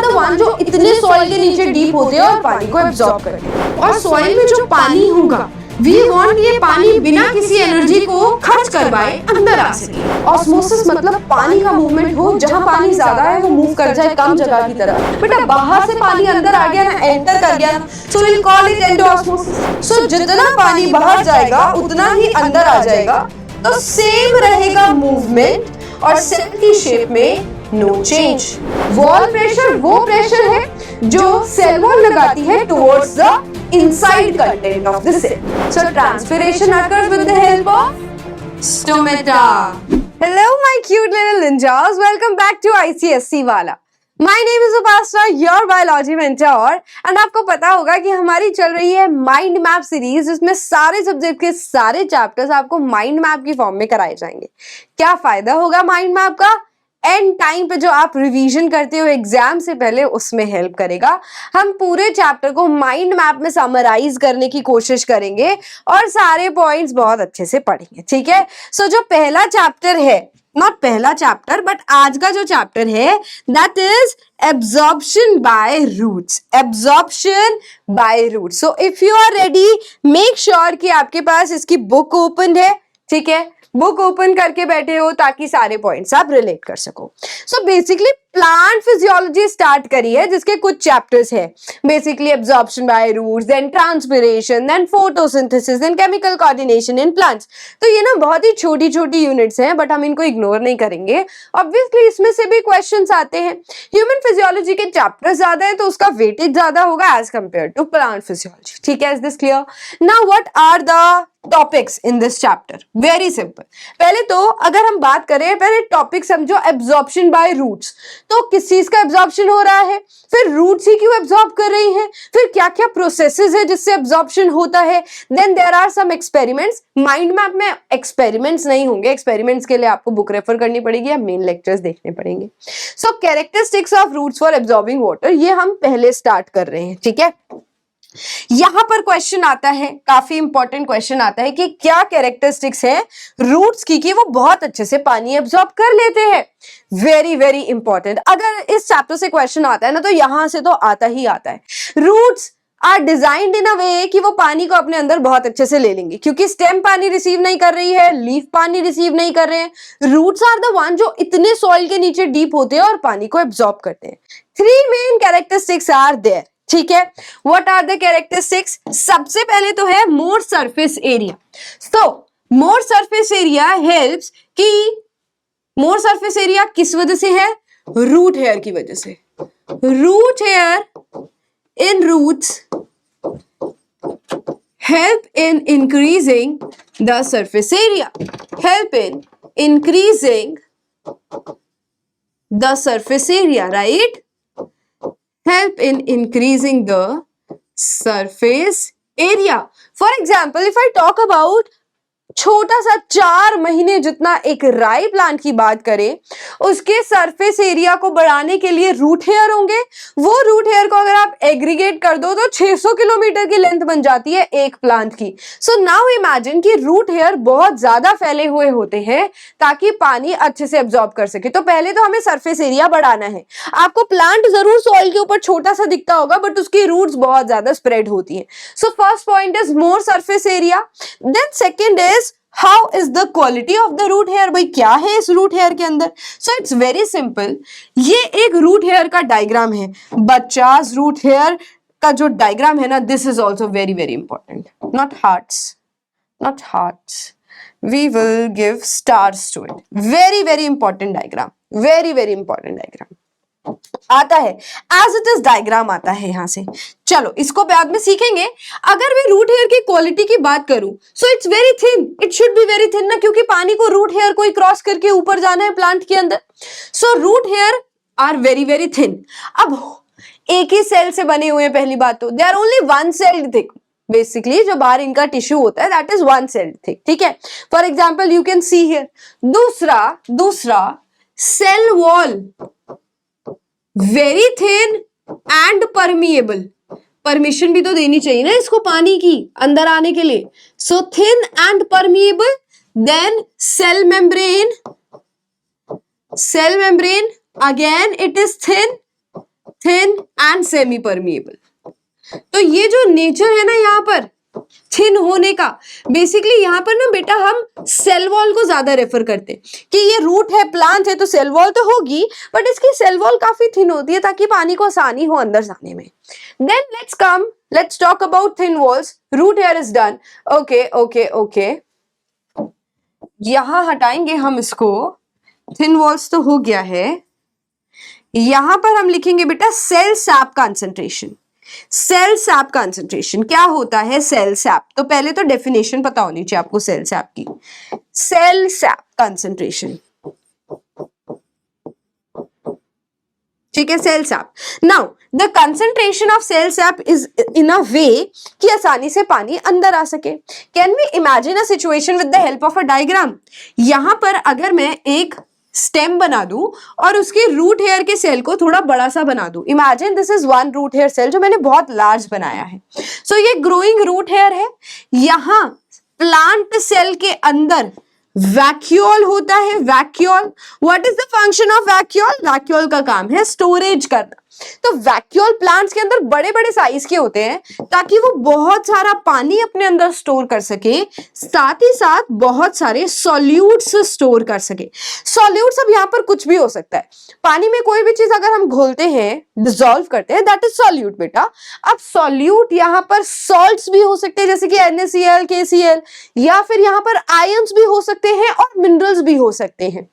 The one जो इतने soil के नीचे डीप होते हैं और पानी को एब्जॉर्ब करते हैं। और सॉइल में जो पानी होगा वी वांट ये पानी बिना किसी एनर्जी को खर्च करवाए अंदर आ सके। ऑस्मोसिस मतलब पानी का मूवमेंट हो, जहां पानी ज्यादा है वो मूव कर जाए कम जगह की तरफ। बेटा बाहर से पानी अंदर आ गया ना, एंटर कर गया, so will call it endosmosis. So जितना पानी बाहर जाएगा उतना ही अंदर आ जाएगा, तो सेम रहेगा मूवमेंट और सेल की शेप में नो चेंज। वॉल प्रेशर वो प्रेशर है जो सेल वॉल लगाती है towards the inside content of the cell. So transpiration occurs with the help of stomata. Hello my cute little ninjas, welcome back to ICSC वाला। My name is Upasna, your biology mentor, and आपको पता होगा कि हमारी चल रही है mind map series, जिसमें सारे सब्जेक्ट के सारे चैप्टर्स आपको माइंड मैप की फॉर्म में कराए जाएंगे। क्या फायदा होगा माइंड मैप का? एंड टाइम पे जो आप रिवीजन करते हो एग्जाम से पहले, उसमें हेल्प करेगा। हम पूरे चैप्टर को माइंड मैप में समराइज करने की कोशिश करेंगे और सारे पॉइंट्स बहुत अच्छे से पढ़ेंगे, ठीक है। सो जो पहला चैप्टर है, नॉट पहला चैप्टर बट आज का जो चैप्टर है, that is absorption by roots. Absorption by roots. So if you are ready, make sure कि आपके पास इसकी बुक ओपन है, ठीक है। बुक ओपन करके बैठे हो ताकि सारे पॉइंट्स आप रिलेट कर सको। So basically plant physiology start करी है, जिसके कुछ चैप्टर्स है। Basically absorption by roots, then transpiration, then photosynthesis, then chemical coordination in plants. तो ये ना बहुत ही छोटी छोटी यूनिट्स हैं, बट हम इनको इग्नोर नहीं करेंगे। ऑब्वियसली इसमें से भी क्वेश्चंस आते हैं। ह्यूमन फिजियोलॉजी के चैप्टर्स ज्यादा है तो उसका वेटेज ज्यादा होगा as compare to plant physiology, ठीक है। Is this clear? Now what are the topics in this chapter? Very simple. पहले तो अगर हम बात करें, पहले टॉपिक समझो एब्जॉर्प्शन बाय रूट्स। तो किस चीज का एब्जॉर्प्शन हो रहा है, फिर रूट्स ही क्यों एब्जॉर्ब कर रही हैं, फिर क्या क्या प्रोसेसेस है जिससे एब्जॉर्प्शन होता है। Then there are some experiments. Mind map में एक्सपेरिमेंट्स नहीं होंगे, एक्सपेरिमेंट्स के लिए आपको बुक रेफर करनी पड़ेगी या मेन लेक्चर्स देखने पड़ेंगे। So characteristics of roots for absorbing water, ये हम पहले स्टार्ट कर रहे हैं, ठीक है। यहां पर क्वेश्चन आता है, काफी इंपॉर्टेंट क्वेश्चन आता है कि क्या कैरेक्टरिस्टिक्स है रूट्स की कि वो बहुत अच्छे से पानी एब्जॉर्ब कर लेते हैं। Very very important. अगर इस चैप्टर से क्वेश्चन आता है ना, तो यहां से तो आता ही आता है। Roots are designed in a way कि वो पानी को अपने अंदर बहुत अच्छे से ले लेंगे, क्योंकि स्टेम पानी रिसीव नहीं कर रही है, लीफ पानी रिसीव नहीं कर रहे हैं। रूट्स आर द वन जो इतने सॉइल के नीचे डीप होते हैं और पानी को एब्जॉर्ब करते हैं। 3 मेन कैरेक्टरिस्टिक्स आर देयर, ठीक है। What are the characteristics? सबसे पहले तो है more surface area. So more surface area helps कि मोर सरफेस एरिया किस वजह से है? रूट हेयर की वजह से। Root hair in roots help in increasing the surface area. Help in increasing the surface area, right? Help in increasing the surface area. For example, if I talk about छोटा सा 4 महीने जितना एक राई plant की बात करें, उसके सरफेस एरिया को बढ़ाने के लिए रूट हेयर होंगे। वो रूट हेयर को अगर आप एग्रीगेट कर दो तो 600 किलोमीटर की लेंथ बन जाती है एक प्लांट की। सो नाउ इमेजिन कि रूट हेयर बहुत ज्यादा फैले हुए होते हैं ताकि पानी अच्छे से एब्जॉर्ब कर सके। तो पहले तो हमें सरफेस एरिया बढ़ाना है। आपको प्लांट जरूर सॉइल के ऊपर छोटा सा दिखता होगा, बट उसकी रूट्स बहुत ज्यादा स्प्रेड होती है। So first point is more surface area. Then second is how is the quality of the root hair. भाई क्या है इस रूट हेयर के अंदर? So it's very simple. ये एक रूट हेयर का डायग्राम है। बच्चास रूट हेयर का जो डायग्राम है ना, this is also very very important. Not hearts, not hearts, we will give stars to it. Very very important diagram, very very important diagram आता है, एज इट इज डायग्राम आता है यहां से। चलो इसको बाद में सीखेंगे। अगर मैं रूट हेयर की क्वालिटी की बात करूं, सो it's very thin, it should be very thin ना, क्योंकि पानी को रूट हेयर को ही क्रॉस करके ऊपर जाना है प्लांट के अंदर। So root hair are very very thin. अब एक ही सेल से बने हुए हैं, पहली बात तो they are only one celled thick. Basically जो बाहर इनका टिश्यू होता है that is one celled thick, ठीक है। For example you can see here. दूसरा cell wall very thin and permeable. Permission भी तो देनी चाहिए ना इसको पानी की अंदर आने के लिए। So thin and permeable. Then cell membrane again it is thin and semi permeable. तो ये जो नेचर है ना यहाँ पर थिन होने का, बेसिकली यहाँ पर ना बेटा हम सेल वॉल को ज्यादा रेफर करते हैं कि ये रूट है, प्लांट है, तो सेल वॉल तो होगी, बट इसकी सेल वॉल काफी थिन होती है ताकि पानी को आसानी हो अंदर जाने में। Then let's talk about thin walls. Root hair is done. Okay. यहां हटाएंगे हम इसको, थिन वॉल्स तो हो गया है। यहां पर हम लिखेंगे बेटा cell sap concentration. Cell sap concentration क्या होता है? सेल सैप, तो पहले तो डेफिनेशन पता होनी चाहिए आपको सेल सैप की। सेल सैप कंसंट्रेशन, ठीक है, cell sap. Now the concentration of cell sap is in a way कि आसानी से पानी अंदर आ सके। Can we imagine a situation with the help of a diagram? यहां पर अगर मैं एक स्टेम बना दूं और उसके रूट हेयर के सेल को थोड़ा बड़ा सा बना दूं, imagine this is one root hair cell जो मैंने बहुत लार्ज बनाया है। सो ये ग्रोइंग रूट हेयर है। यहां प्लांट सेल के अंदर वैक्यूल होता है। Vacuole, what is the function of vacuole? Vacuole का काम है स्टोरेज करना। तो वैक्यूल प्लांट्स के अंदर बड़े बड़े साइज के होते हैं ताकि वो बहुत सारा पानी अपने अंदर स्टोर कर सके, साथ ही साथ बहुत सारे सॉल्यूट्स स्टोर कर सके। सॉल्यूट्स अब यहाँ पर कुछ भी हो सकता है। पानी में कोई भी चीज अगर हम घोलते हैं, डिसॉल्व करते हैं, दैट इज सॉल्यूट बेटा। अब सॉल्यूट यहाँ पर सॉल्ट्स भी हो सकते हैं जैसे कि NaCl, KCl, या फिर यहाँ पर आयंस भी हो सकते हैं और मिनरल्स भी हो सकते हैं।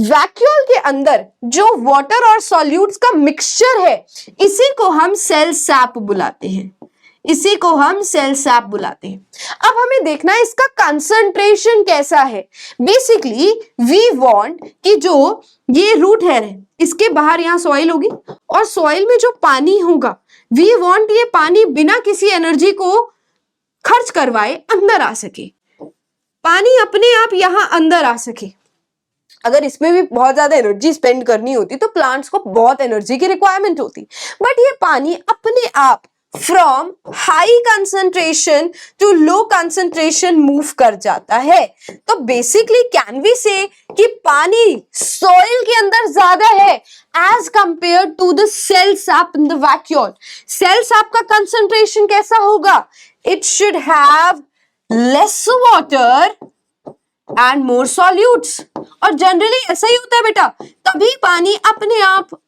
वैक्यूल के अंदर जो वाटर और सॉल्यूट्स का मिक्सचर है, इसी को हम सेल सैप बुलाते हैं। इसी को हम सेल सैप बुलाते हैं। अब हमें देखना है इसका कंसंट्रेशन कैसा है। बेसिकली वी वांट कि जो ये रूट हेयर है, इसके बाहर यहां सॉइल होगी और सॉइल में जो पानी होगा, वी वांट ये पानी बिना किसी एनर्जी को खर्च करवाए अंदर आ सके, पानी अपने आप यहां अंदर आ सके। अगर इसमें भी बहुत ज्यादा एनर्जी स्पेंड करनी होती तो प्लांट्स को बहुत एनर्जी की रिक्वायरमेंट होती, बट ये पानी अपने आप from high concentration to low concentration move कर जाता है। तो बेसिकली कैन वी से कि पानी सॉइल के अंदर ज्यादा है as compare to the cell sap in the vacuole. Cell sap का कंसंट्रेशन कैसा होगा? It should have less water and more solutes. और जनरली ऐसा ही होता है बेटा, तभी पानी अपने आप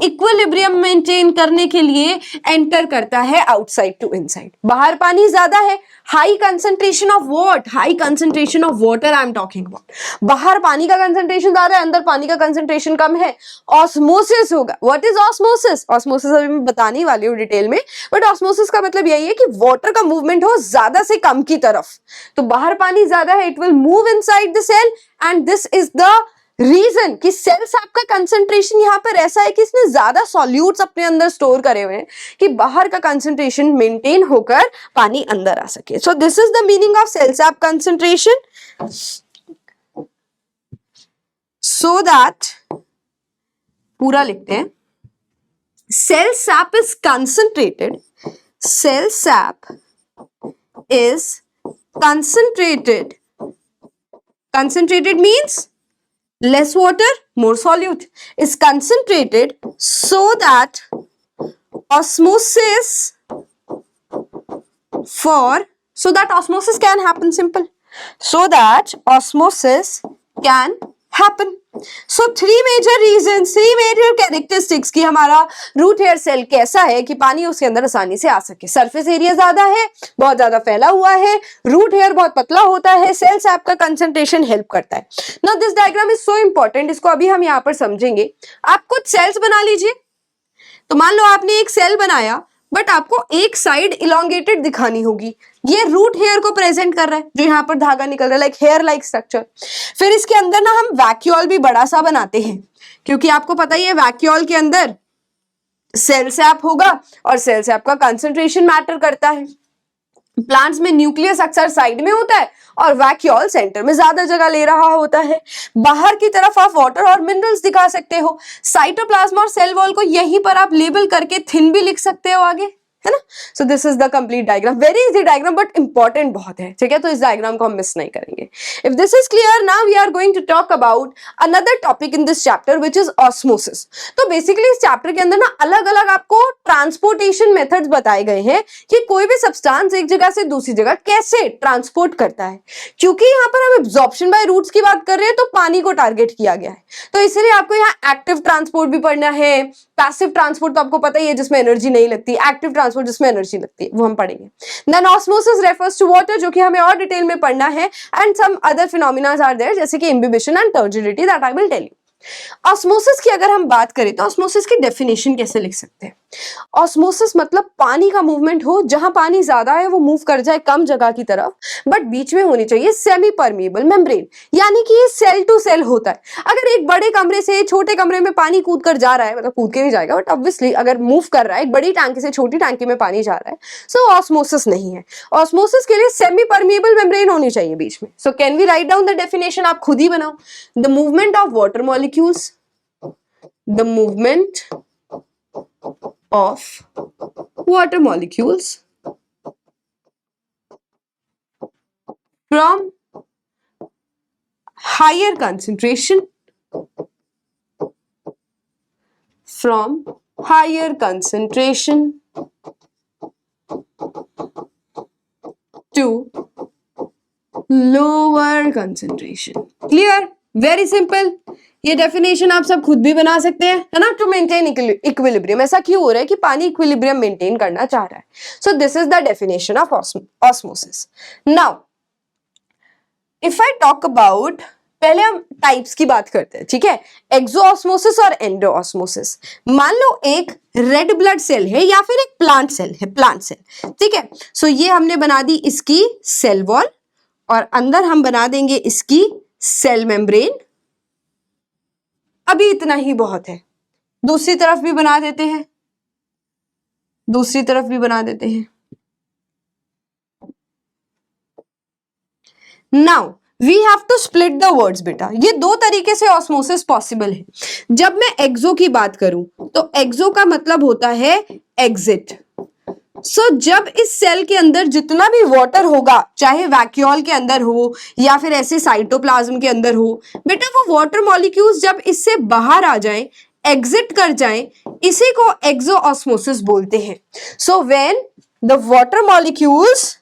इक्विलिब्रियम मेंटेन करने के लिए एंटर करता है आउटसाइड टू इनसाइड। बाहर पानी ज्यादा है, high concentration of what? High concentration of water I am talking about. बाहर पानी का कंसंट्रेशन ज्यादा है, अंदर पानी का कंसंट्रेशन कम है। ऑस्मोसिस होगा। What is osmosis? ऑस्मोसिस अभी मैं बताने वाली हूँ डिटेल में, बट ऑस्मोसिस का मतलब यही है कि वाटर का मूवमेंट हो ज्यादा से कम की तरफ। तो बाहर पानी ज्यादा है, it will move inside the cell, and this is the reason कि सेल सैप का कंसंट्रेशन यहाँ पर ऐसा है कि इसने ज्यादा सॉल्यूट्स अपने अंदर स्टोर करे हुए हैं कि बाहर का कंसंट्रेशन मेंटेन होकर पानी अंदर आ सके। So this is the meaning of cell sap concentration. So that पूरा लिखते हैं, cell sap is concentrated, cell sap is concentrated, concentrated means less water, more solute, is concentrated so that osmosis can happen. Simple. So that osmosis can happen. So three major reasons, three major characteristics कि हमारा root hair cell कैसा है कि पानी उसके अंदर आसानी से आ सके। सरफेस एरिया ज्यादा है, बहुत ज्यादा फैला हुआ है, रूट हेयर बहुत पतला होता है, सेल सैप का कंसंट्रेशन हेल्प करता है। Now this diagram is so important, इसको अभी हम यहाँ पर समझेंगे। आप कुछ सेल्स बना लीजिए। तो मान लो आपने एक सेल बनाया, बट आपको एक साइड इलोंगेटेड दिखानी होगी। ये रूट हेयर को प्रेजेंट कर रहा है, जो यहाँ पर धागा निकल रहा है, लाइक हेयर लाइक स्ट्रक्चर। फिर इसके अंदर ना हम वैक्यूल भी बड़ा सा बनाते हैं, क्योंकि आपको पता ही है वैक्यूल के अंदर सेल सैप होगा और सेल सैप का कंसंट्रेशन मैटर करता है। प्लांट्स में न्यूक्लियस अक्सर साइड में होता है और वैक्यूल सेंटर में ज्यादा जगह ले रहा होता है। बाहर की तरफ आप वाटर और मिनरल्स दिखा सकते हो। साइटोप्लाज्म और सेल वॉल को यहीं पर आप लेबल करके थिन भी लिख सकते हो आगे, है ना। सो this is the complete diagram, very easy diagram but important बहुत है, ठीक है। तो इस डायग्राम को हम मिस नहीं करेंगे। If this is clear, now we are going to talk about another topic in this chapter which is osmosis. तो बेसिकली इस चैप्टर के अंदर ना अलग अलग आपको ट्रांसपोर्टेशन मेथड्स बताए गए हैं कि कोई भी सब्सटेंस एक जगह से दूसरी जगह कैसे ट्रांसपोर्ट करता है। क्योंकि यहाँ पर हम एब्जॉर्प्शन बाय रूट्स की बात कर रहे हैं तो पानी को टारगेट किया गया है, तो इसलिए आपको यहाँ एक्टिव ट्रांसपोर्ट भी पढ़ना है, पैसिव ट्रांसपोर्ट तो आपको पता ही है जिसमें एनर्जी नहीं लगती, एक्टिव ट्रांसपोर्ट जिसमें एनर्जी लगती है, वो हम पढ़ेंगे। Then osmosis refers to water, जो कि हमें और डिटेल में पढ़ना है, and some other phenomena are there जैसे कि imbibition and turgidity, that I will tell you. Osmosis की अगर हम बात करें तो ऑस्मोसिस की डेफिनेशन कैसे लिख सकते हैं। ऑस्मोसिस मतलब पानी का मूवमेंट हो, जहां पानी ज्यादा है वो मूव कर जाए कम जगह की तरफ, बट बीच में होनी चाहिए सेमी परमिएबल मेम्ब्रेन, यानी कि ये सेल टू सेल होता है। अगर एक बड़े कमरे से छोटे कमरे में पानी कूद कर जा रहा है, मतलब कूद के भी जाएगा बट ऑब्वियसली अगर मूव कर रहा है, एक बड़ी टैंकी से छोटी टैंकी में पानी जा रहा है, सो ऑस्मोसिस नहीं है। ऑस्मोसिस के लिए सेमी परमिएबल मेम्ब्रेन होनी चाहिए बीच में। So can we write down the definition, आप खुद ही बनाओ। The movement of water molecules, the movement of water molecules from higher concentration to lower concentration. Clear? Very simple. ये डेफिनेशन आप सब खुद भी बना सकते हैं, है ना। टू मेंटेन इक्विलिब्रियम, ऐसा क्यों हो रहा है कि पानी इक्विलिब्रियम मेंटेन करना चाह रहा है। So this is the definition of osmosis. Now if I talk about, पहले हम टाइप्स की बात करते हैं, ठीक है, एक्सोऑस्मोसिस और एंडोऑस्मोसिस। मान लो एक रेड ब्लड सेल है या फिर एक प्लांट सेल है, प्लांट सेल, ठीक है। सो ये हमने बना दी इसकी सेल वॉल और अंदर हम बना देंगे इसकी सेल मेम्ब्रेन। अभी इतना ही बहुत है, दूसरी तरफ भी बना देते हैं, दूसरी तरफ भी बना देते हैं। Now we have to split the words बेटा। ये दो तरीके से ऑस्मोसिस पॉसिबल है। जब मैं एक्सो की बात करूं तो एक्सो का मतलब होता है एग्जिट। सो जब इस सेल के अंदर जितना भी वाटर होगा, चाहे वैक्यूल के अंदर हो या फिर ऐसे साइटोप्लाज्म के अंदर हो, बेटा वो वाटर मॉलिक्यूल्स जब इससे बाहर आ जाएं, एग्जिट कर जाएं, इसी को एक्सोऑस्मोसिस बोलते हैं। So when the water molecules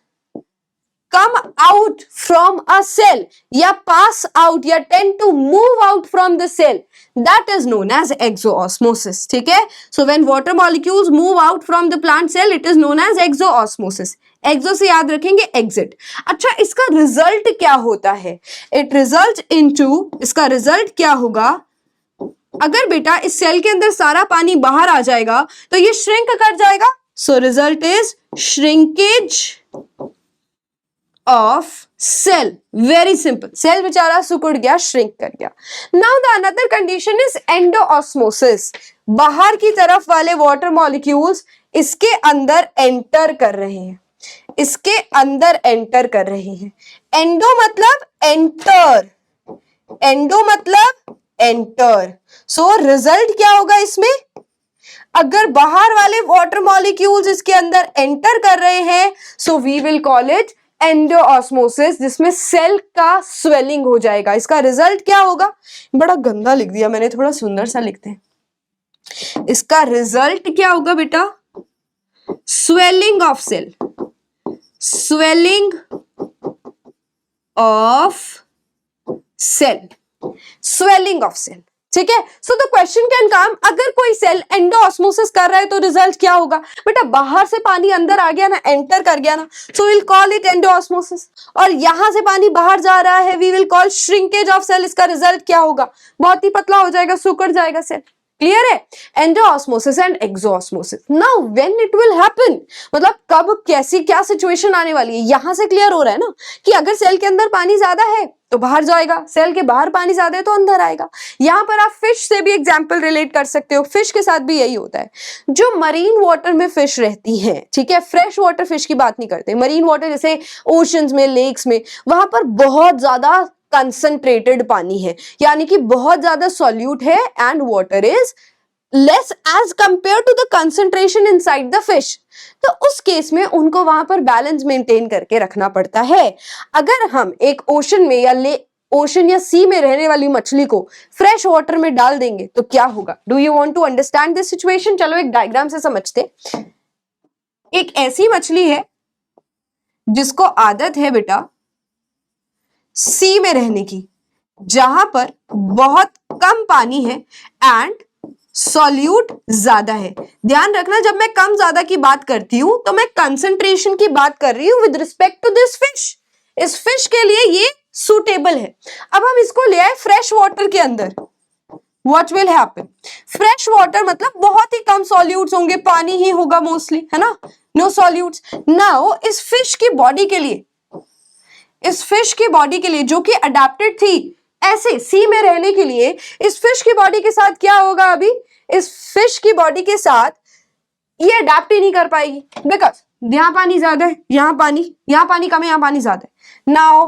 come out from a cell या pass out या tend to move out from the cell, that is known as exoosmosis, ठीक है। So when water molecules move out from the plant cell, it is known as exoosmosis. एक्सो से याद रखेंगे exit. अच्छा, इसका result क्या होता है? इट रिजल्ट इनटू, इसका रिजल्ट क्या होगा? अगर बेटा इस सेल के अंदर सारा पानी बाहर आ जाएगा तो ये श्रिंक कर जाएगा। So result is shrinkage of cell. Very simple, cell बेचारा सिकुड़ गया, श्रिंक कर गया। Now the another condition is endosmosis. बाहर की तरफ वाले वाटर मॉलिक्यूल्स इसके अंदर एंटर कर रहे हैं, इसके अंदर एंटर कर रहे हैं। एंडो मतलब एंटर, एंडो मतलब एंटर। सो रिजल्ट क्या होगा इसमें? अगर बाहर वाले वाटर मॉलिक्यूल्स इसके अंदर एंटर कर रहे हैं, so we will call it endosmosis, जिसमें सेल का स्वेलिंग हो जाएगा। इसका रिजल्ट क्या होगा? बड़ा गंदा लिख दिया मैंने, थोड़ा सुंदर सा लिखते हैं। इसका रिजल्ट क्या होगा बेटा? Swelling of cell, swelling of cell, swelling of cell, ठीक है। So the question can come, अगर कोई सेल एंडोऑस्मोसिस कर रहा है तो रिजल्ट क्या होगा? बेटा बाहर से पानी अंदर आ गया ना, एंटर कर गया ना, so will call it endosmosis. और यहां से पानी बाहर जा रहा है, we will call shrinkage of cell. इसका रिजल्ट क्या होगा? बहुत ही पतला हो जाएगा, सिकुड़ जाएगा सेल। क्लियर है? Endosmosis and exosmosis. Now when it will happen, मतलब कब, कैसी, क्या सिचुएशन आने वाली है, यहां से क्लियर हो रहा है ना कि अगर सेल के अंदर पानी ज्यादा है तो बाहर जाएगा, सेल के बाहर पानी ज्यादा है तो अंदर आएगा। यहां पर आप फिश से भी एग्जांपल रिलेट कर सकते हो, फिश के साथ भी यही होता है। जो मरीन वाटर में फिश रहती हैं, ठीक है, फ्रेश वाटर फिश की बात नहीं करते, मरीन वाटर जैसे ओशंस में, लेक्स में, वहां पर बहुत ज्यादा कंसंट्रेटेड पानी है, यानी कि बहुत ज्यादा सॉल्यूट है and water is less as compare to the concentration inside the fish, तो उस केस में उनको वहां पर बैलेंस मेंटेन करके रखना पड़ता है। अगर हम एक ओशन में या ओशन या सी में रहने वाली मछली को फ्रेश वाटर में डाल देंगे तो क्या होगा? Do you want to understand this situation? चलो एक डायग्राम से समझते। एक ऐसी मछली है जिसको आदत है बेटा सी में रहने की, जहां पर बहुत कम पानी है एंड सॉल्यूट ज्यादा है। ध्यान रखना, जब मैं कम ज्यादा की बात करती हूं तो मैं कंसंट्रेशन की बात कर रही हूं with respect to this fish. इस फिश के लिए ये सुटेबल है। अब हम इसको ले आए फ्रेश वाटर के अंदर, what will happen? Fresh water मतलब बहुत ही कम सॉल्यूट्स होंगे, पानी ही होगा मोस्टली, है ना, नो सॉल्यूट्स। नाउ इस फिश की बॉडी के लिए, इस फिश की बॉडी के लिए जो कि अडेप्टेड थी ऐसे सी में रहने के लिए, इस फिश की बॉडी के साथ क्या होगा? अभी इस फिश की बॉडी के साथ ये अडेप्ट ही नहीं कर पाएगी, बिकॉज यहाँ पानी ज्यादा है, यहाँ पानी कम है, यहाँ पानी ज्यादा है। नाउ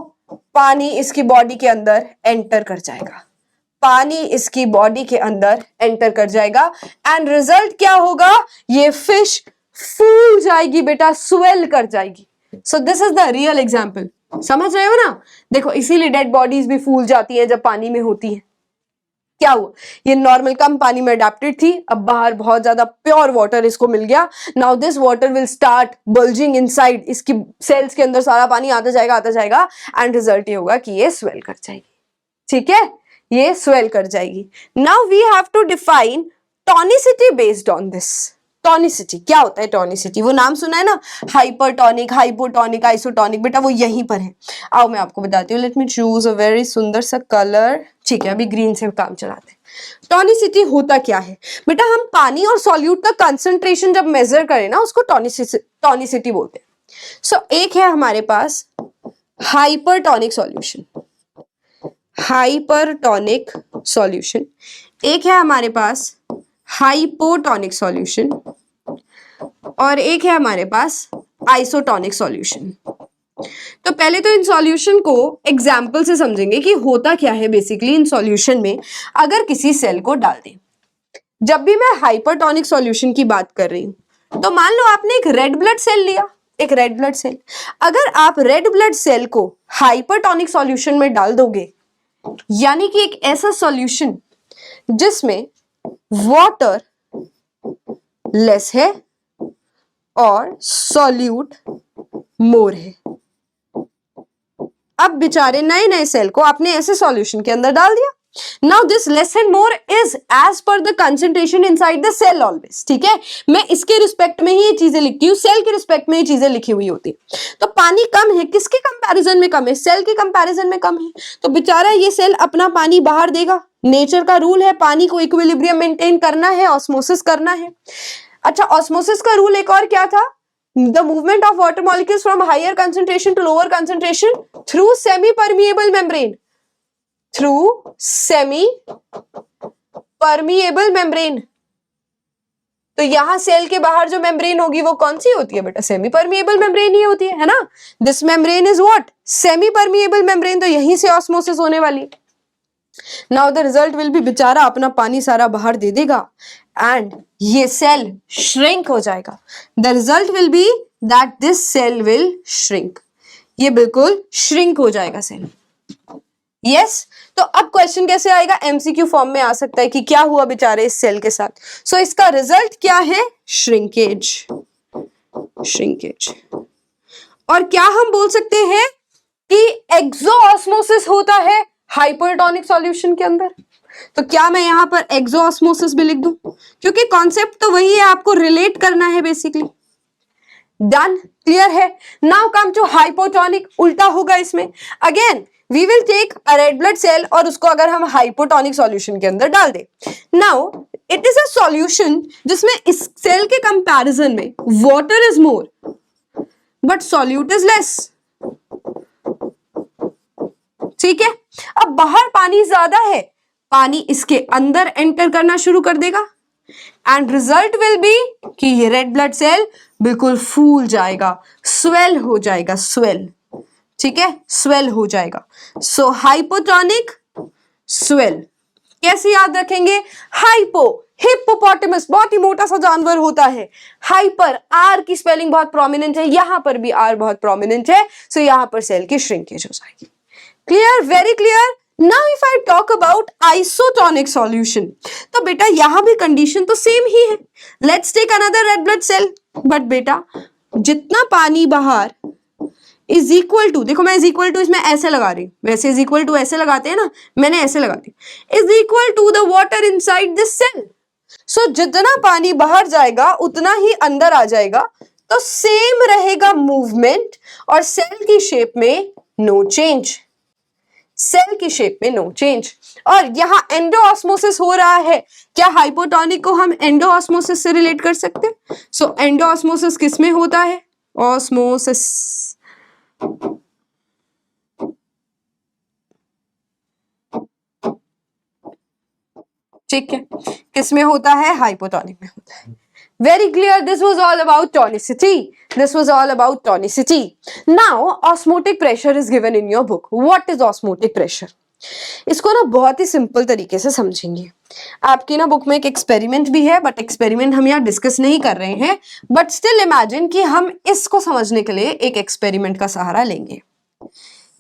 पानी इसकी बॉडी के अंदर एंटर कर जाएगा, पानी इसकी बॉडी के अंदर एंटर कर जाएगा एंड रिजल्ट क्या होगा? ये फिश फूल जाएगी बेटा, स्वेल कर जाएगी। सो this is the real example. समझ रहे हो ना? देखो इसीलिए डेड बॉडीज भी फूल जाती है जब पानी में होती है। क्या हुआ? ये नॉर्मल कम पानी में अडेप्टेड थी, अब बाहर बहुत ज्यादा प्योर वाटर इसको मिल गया। Now this water will start bulging inside, इसकी सेल्स के अंदर सारा पानी आता जाएगा एंड रिजल्ट ये होगा कि ये स्वेल कर जाएगी। ठीक है, ये स्वेल कर जाएगी। Now we have to define tonicity based on this. Tonicity क्या होता है? टॉनिसिटी वो नाम सुना है ना, हाइपरटॉनिक, हाइपोटॉनिक, आइसोटॉनिक, बेटा वो यहीं पर है। आओ मैं आपको बताती हूँ। Let me choose a very सुंदर सा कलर। ठीक है, अभी ग्रीन से काम चलाते हैं। टॉनिसिटी होता क्या है बेटा? हम पानी और सॉल्यूट का कंसंट्रेशन जब मेजर करें ना, उसको टॉनिसिटी बोलते हैं। सो एक है हमारे पास हाइपरटॉनिक सॉल्यूशन, हाइपरटॉनिक सॉल्यूशन, एक है हमारे पास हाइपोटॉनिक सॉल्यूशन और एक है हमारे पास आइसोटॉनिक सॉल्यूशन। तो पहले तो इन सॉल्यूशन को एग्जाम्पल से समझेंगे कि होता क्या है बेसिकली इन सॉल्यूशन में अगर किसी सेल को डाल दें। जब भी मैं हाइपरटॉनिक सॉल्यूशन की बात कर रही हूं तो मान लो आपने एक रेड ब्लड सेल लिया, एक रेड ब्लड सेल। अगर आप रेड ब्लड सेल को हाइपरटॉनिक सॉल्यूशन में डाल दोगे, यानी कि एक ऐसा सॉल्यूशन जिसमें वाटर लेस है और सॉल्यूट मोर है, अब बेचारे नए नए सेल को आपने ऐसे सॉल्यूशन के अंदर डाल दिया। Now this less and more is as per the concentration inside the cell always. ठीक है, मैं इसके रिस्पेक्ट में ही ये चीजें लिखती हूँ, सेल के रिस्पेक्ट में ये चीजें लिखी हुई होती है। तो पानी कम है, किसके कंपैरिजन में कम है? सेल के कंपैरिजन में कम है, तो बेचारा ये सेल अपना पानी बाहर देगा। नेचर का रूल है, पानी को इक्विलिब्रियम मेंटेन करना है, ऑस्मोसिस करना है। अच्छा, ऑस्मोसिस का रूल एक और क्या था? The movement of water molecules from higher concentration to lower concentration through semi-permeable membrane. Through semi-permeable membrane. तो यहां सेल के बाहर जो मेम्ब्रेन होगी वो कौन सी होती है बेटा? सेमी परमिएबल मेम्ब्रेन ही होती है ना? This membrane is what? Semi permeable membrane. तो यहीं से ऑस्मोसिस होने वाली है। Now the result will B, बेचारा अपना पानी सारा बाहर दे देगा एंड ये सेल श्रिंक हो जाएगा। The result will be that this cell will shrink, ये बिल्कुल श्रिंक हो जाएगा सेल। यस, तो अब क्वेश्चन कैसे आएगा? एमसीक्यू फॉर्म में आ सकता है कि क्या हुआ बेचारे इस सेल के साथ। सो इसका रिजल्ट क्या है? Shrinkage, shrinkage. और क्या हम बोल सकते हैं कि एक्सोऑस्मोसिस होता है हाइपरटॉनिक सॉल्यूशन के अंदर। तो क्या मैं यहां पर एक्सोऑस्मोसिस भी लिख दूं? क्योंकि कॉन्सेप्ट तो वही है, आपको रिलेट करना है बेसिकली। डन, क्लियर है। नाउ कम टू हाइपोटॉनिक, उल्टा होगा इसमें। Again we will take a red blood cell और उसको अगर हम हाइपोटॉनिक सॉल्यूशन के अंदर डाल दे। Now it is a solution जिसमें इस सेल के कंपैरिजन में water is more but solute is less. ठीक है, अब बाहर पानी ज्यादा है, पानी इसके अंदर एंटर करना शुरू कर देगा एंड रिजल्ट विल बी कि ये रेड ब्लड सेल बिल्कुल फूल जाएगा, स्वेल हो जाएगा, स्वेल। ठीक है, स्वेल हो जाएगा। सो हाइपोटॉनिक, स्वेल। कैसे याद रखेंगे? हाइपो हिप्पोपोटामस बहुत ही मोटा सा जानवर होता है। हाइपर, आर की स्पेलिंग बहुत प्रोमिनेंट है, यहां पर भी आर बहुत प्रोमिनेंट है, सो यहां पर सेल की श्रिंकेज हो जाएगी। Clear, very clear. Now if I talk about isotonic solution, तो बेटा यहां भी कंडीशन तो सेम ही है। Let's take another red blood cell, but बेटा जितना पानी बाहर इज इक्वल टू, देखो मैं इज इक्वल टू इसमें ऐसे लगा रही हूं, वैसे इज इक्वल टू ऐसे लगाते हैं ना, मैंने ऐसे लगा दी, is equal to the water inside this cell. So जितना पानी बाहर जाएगा उतना ही अंदर आ जाएगा, तो सेम रहेगा मूवमेंट और सेल की शेप में नो चेंज, सेल की शेप में नो चेंज। और यहां एंडोऑस्मोसिस हो रहा है, क्या हाइपोटोनिक को हम एंडोऑस्मोसिस से रिलेट कर सकते हैं? सो एंडोऑस्मोसिस किस में होता है? ऑस्मोसिस, ठीक है, किस में होता है? हाइपोटोनिक में होता है। Very clear. This was all about tonicity. This was all about tonicity. Now, osmotic pressure is given in your book. What is osmotic pressure? इसको ना बहुत ही सिंपल तरीके से समझेंगे। आपकी ना बुक में एक एक्सपेरिमेंट भी है, बट एक्सपेरिमेंट हम यहाँ डिस्कस नहीं कर रहे हैं, बट स्टिल इमेजिन कि हम इसको समझने के लिए एक एक्सपेरिमेंट का सहारा लेंगे।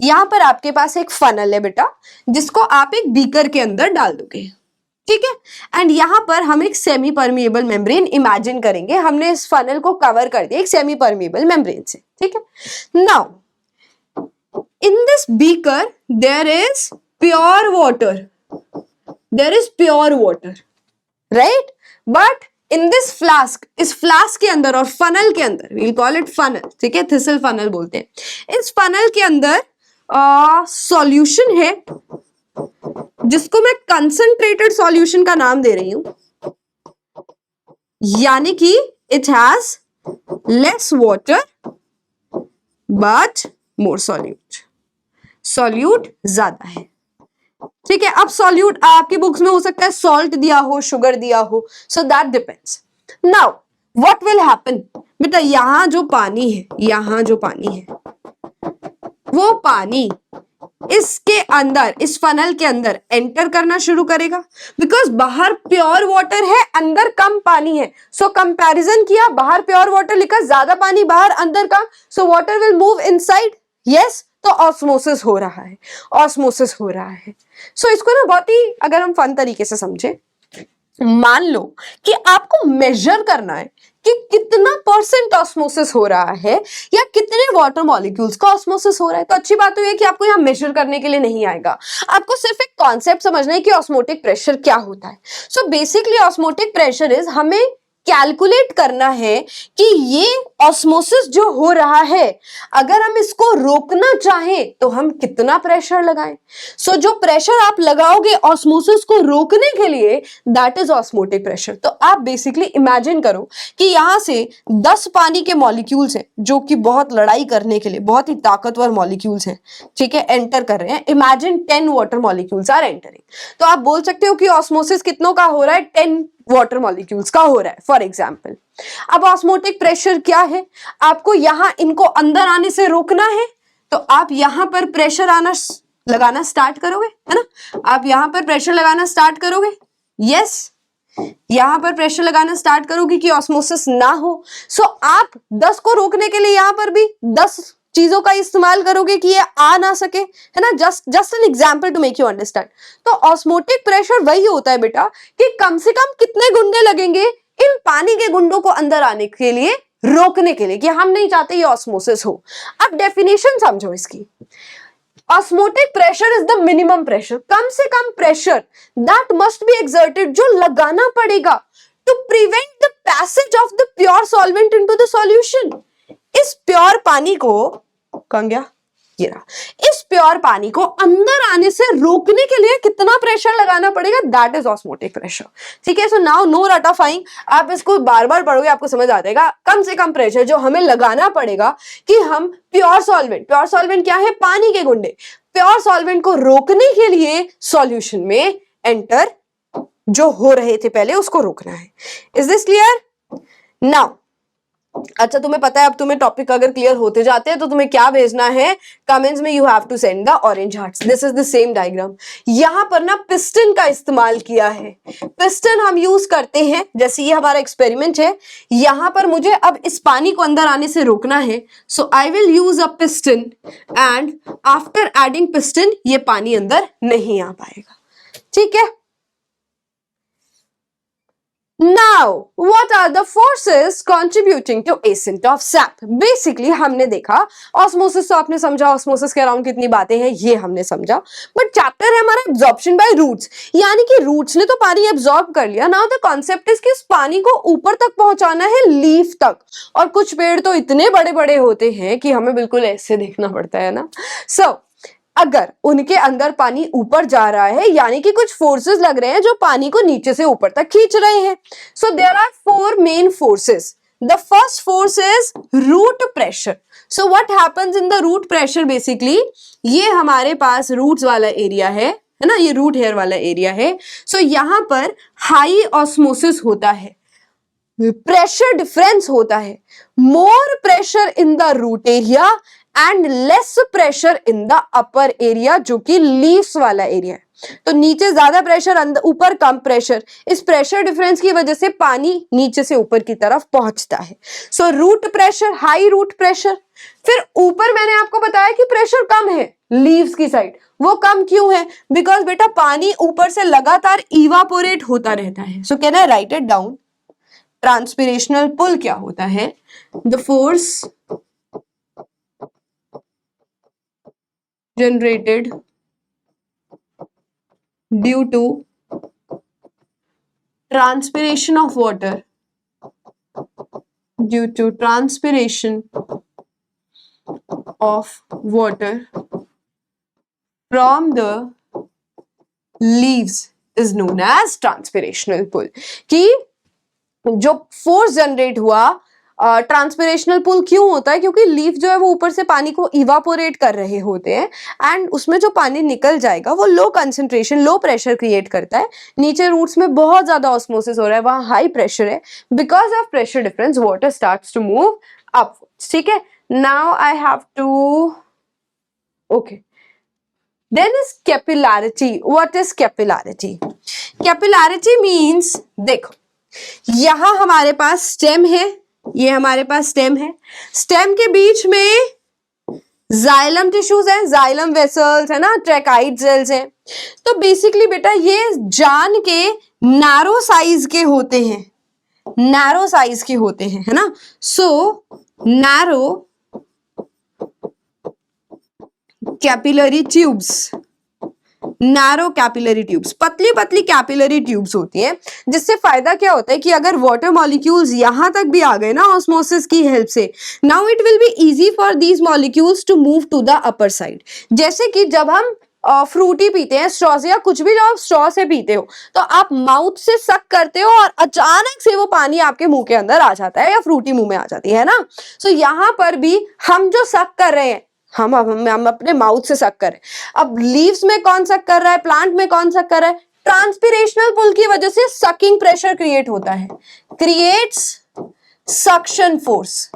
यहाँ पर आपके पास एक फनल है बेटा, जिसको आप एक बीकर के अंदर डाल दोगे, ठीक है, एंड यहां पर हम एक सेमी परमिएबल मेम्ब्रेन इमेजिन करेंगे। हमने इस फनल को कवर कर दिया एक सेमी परमिएबल मेम्ब्रेन से, ठीक है। Now in this beaker there is pure water, there is pure water, right, but in this flask, इस फ्लास्क के अंदर और फनल के अंदर, वी कॉल इट फनल, ठीक है, थिसल फनल बोलते हैं, इस फनल के अंदर सॉल्यूशन है जिसको मैं कंसंट्रेटेड सॉल्यूशन का नाम दे रही हूं, यानी कि it has less water but more solute, solute ज्यादा है, ठीक है। अब सॉल्यूट आपकी बुक्स में हो सकता है सॉल्ट दिया हो, शुगर दिया हो, so that depends. Now what will happen, बेटा यहां जो पानी है, यहां जो पानी है वो पानी इसके अंदर, इस फनल के अंदर एंटर करना शुरू करेगा, बिकॉज बाहर प्योर वाटर है, अंदर कम पानी है। सो कंपैरिजन किया, बाहर प्योर वाटर लिखा, ज्यादा पानी बाहर, अंदर कम, so water will move inside, yes, तो ऑस्मोसिस हो रहा है, ऑस्मोसिस हो रहा है। सो इसको ना बहुत ही अगर हम फन तरीके से समझे, मान लो कि आपको मेजर करना है कि कितना परसेंट ऑस्मोसिस हो रहा है या कितने वाटर मॉलिक्यूल्स का ऑस्मोसिस हो रहा है, तो अच्छी बात तो ये कि आपको यहाँ मेजर करने के लिए नहीं आएगा, आपको सिर्फ एक कॉन्सेप्ट समझना है कि ऑस्मोटिक प्रेशर क्या होता है। So basically osmotic pressure is, हमें कैलकुलेट करना है कि ये ऑस्मोसिस जो हो रहा है, अगर हम इसको रोकना चाहें तो हम कितना प्रेशर लगाएं। सो जो प्रेशर आप लगाओगे ऑस्मोसिस को रोकने के लिए, दैट इज ऑस्मोटिक प्रेशर। तो आप बेसिकली इमेजिन करो कि यहां से 10 पानी के मॉलिक्यूल्स हैं जो कि बहुत लड़ाई करने के लिए बहुत ही ताकतवर मॉलिक्यूल्स हैं, ठीक है, एंटर कर रहे हैं। Imagine 10 water molecules are entering, तो आप बोल सकते हो कि ऑस्मोसिस कितनों का हो रहा है? 10 वाटर मॉलिक्यूल्स का हो रहा है, फॉर एग्जाम्पल। अब ऑस्मोटिक प्रेशर क्या है? आपको यहां इनको अंदर आने से रोकना है, तो आप यहां पर प्रेशर आना लगाना स्टार्ट करोगे, है ना, आप यहां पर प्रेशर लगाना स्टार्ट करोगे, यस, यहां पर प्रेशर लगाना स्टार्ट करोगे कि ऑस्मोसिस ना हो। सो आप 10 को रोकने के लिए यहां पर भी 10 चीजों का इस्तेमाल करोगे कि ये आ ना सके, है ना, just an example to make you understand. तो ऑस्मोटिक प्रेशर वही होता है बेटा कि कम से कम कितने गुंडे लगेंगे इन पानी के गुंडों को अंदर आने के लिए, रोकने के लिए, कि हम नहीं चाहते ये ऑस्मोसिस हो। अब डेफिनेशन समझो इसकी, osmotic pressure is the minimum pressure, कम से कम pressure that must be exerted, जो लगाना पड़ेगा to prevent the passage of the pure solvent into the solution. इस प्योर पानी को, कहां गया ये रहा, इस प्योर पानी को अंदर आने से रोकने के लिए कितना प्रेशर लगाना पड़ेगा, दैट इज ऑस्मोटिक प्रेशर, ठीक है। सो नाउ नो रटाफाइंग, आप इसको बार बार पढ़ोगे आपको समझ आ जाएगा। कम से कम प्रेशर जो हमें लगाना पड़ेगा कि हम प्योर सॉल्वेंट क्या है? पानी के गुंडे, प्योर सॉल्वेंट को रोकने के लिए सॉल्यूशन में एंटर जो हो रहे थे पहले, उसको रोकना है। Is this clear? नाउ अच्छा, तुम्हें पता है अब तुम्हें टॉपिक अगर क्लियर होते जाते हैं तो तुम्हें क्या भेजना है कमेंट्स में, you have to send the orange hearts. This is the same diagram. यहां पर ना पिस्टन का इस्तेमाल किया है। पिस्टन हम यूज करते हैं, जैसे ये हमारा एक्सपेरिमेंट है, यहां पर मुझे अब इस पानी को अंदर आने से रोकना है, so I will use a piston and after adding piston ये पानी अंदर नहीं आ पाएगा। ठीक है। Now, what are the forces contributing to ascent of sap? Basically, हमने देखा ऑस्मोसिस, तो आपने समझा ऑस्मोसिस के अराउंड कितनी बातें हैं, ये हमने समझा। बट चैप्टर है हमारा एब्जॉर्प्शन बाय रूट्स, यानी कि रूट्स ने तो पानी एब्जॉर्ब कर लिया। नाउ द कॉन्सेप्ट इज कि इस पानी को ऊपर तक पहुंचाना है, लीफ तक। और कुछ पेड़ तो इतने बड़े बड़े होते हैं कि हमें बिल्कुल ऐसे देखना पड़ता है ना। सो अगर उनके अंदर पानी ऊपर जा रहा है, यानी कि कुछ फोर्सेस लग रहे हैं जो पानी को नीचे से ऊपर तक खींच रहे हैं। So there are 4 main forces. The first force is root pressure. So what happens in the root pressure, basically ये हमारे पास रूट्स वाला एरिया है ना, ये रूट हेयर वाला एरिया है। सो यहां पर हाई ऑस्मोसिस होता है, प्रेशर डिफरेंस होता है, more pressure in the root area and less pressure in the upper area, जो कि लीव्स वाला एरिया है। तो नीचे ज्यादा प्रेशर, ऊपर कम प्रेशर। इस प्रेशर डिफरेंस की वजह से पानी नीचे से ऊपर की तरफ पहुंचता है। So root pressure, high root pressure. फिर ऊपर मैंने आपको बताया कि प्रेशर कम है लीव्स की साइड। वो कम क्यों है? बिकॉज बेटा पानी ऊपर से लगातार इवापोरेट होता रहता है। So can I write it down? Transpirational pull क्या होता है? The force generated due to transpiration of water, due to transpiration of water from the leaves is known as transpirational pull। कि जो फोर्स जनरेट हुआ, ट्रांसपिरेशनल पुल क्यों होता है? क्योंकि लीफ जो है वो ऊपर से पानी को इवापोरेट कर रहे होते हैं एंड उसमें जो पानी निकल जाएगा वो low concentration, low pressure create करता है। नीचे रूट्स में बहुत ज्यादा ऑस्मोसिस हो रहा है, वहां हाई प्रेशर है। Because of pressure difference water starts to move upwards. ठीक है। Now I have to, okay, then is capillarity. What is capillarity? Capillarity means, देखो यहां हमारे पास स्टेम है, ये हमारे पास स्टेम है, स्टेम के बीच में जाइलम टिश्यूज है, जाइलम वेसल्स है ना, ट्रैकाइड सेल्स है। तो बेसिकली बेटा ये जान के नैरो साइज के होते हैं, नैरो साइज के होते हैं, है ना। सो narrow capillary tubes, narrow capillary tubes, पतली पतली कैपिलरी ट्यूब्स होती हैं। जिससे फायदा क्या होता है कि अगर वाटर मॉलिक्यूल्स यहां तक भी आ गए ना ऑस्मोसिस की हेल्प से, now it will be easy for these molecules to move to the upper side. जैसे कि जब हम फ्रूटी पीते हैं स्ट्रॉ से, या कुछ भी जब आप स्ट्रॉ से पीते हो तो आप माउथ से सक करते हो और अचानक से वो पानी आपके मुंह के अंदर आ जाता है या फ्रूटी मुंह में आ जाती है ना। सो यहां पर भी हम जो सक कर रहे हैं, हम अपने माउथ से सक कर रहे हैं। अब लीव्स में कौन सक कर रहा है, प्लांट में कौन सक कर रहा है? ट्रांसपिरेशनल पुल की वजह से सकिंग प्रेशर क्रिएट होता है, creates suction force,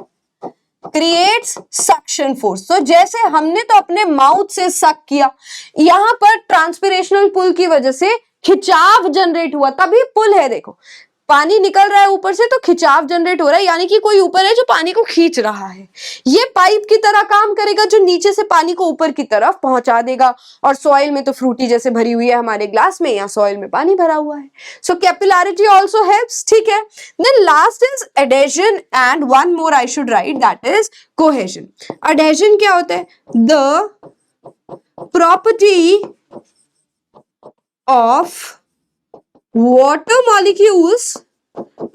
creates suction force. तो जैसे हमने तो अपने माउथ से सक किया, यहां पर ट्रांसपिरेशनल पुल की वजह से खिंचाव जनरेट हुआ, तभी पुल है। देखो पानी निकल रहा है ऊपर से तो खिंचाव जनरेट हो रहा है, यानी कि कोई ऊपर है जो पानी को खींच रहा है। ये पाइप की तरह काम करेगा जो नीचे से पानी को ऊपर की तरफ पहुंचा देगा। और सॉइल में तो फ्रूटी जैसे भरी हुई है हमारे ग्लास में, या सॉइल में पानी भरा हुआ है। So capillarity also helps. ठीक है। Then last is adhesion and one more I should write, that is cohesion. Adhesion क्या होता है? The property of water molecules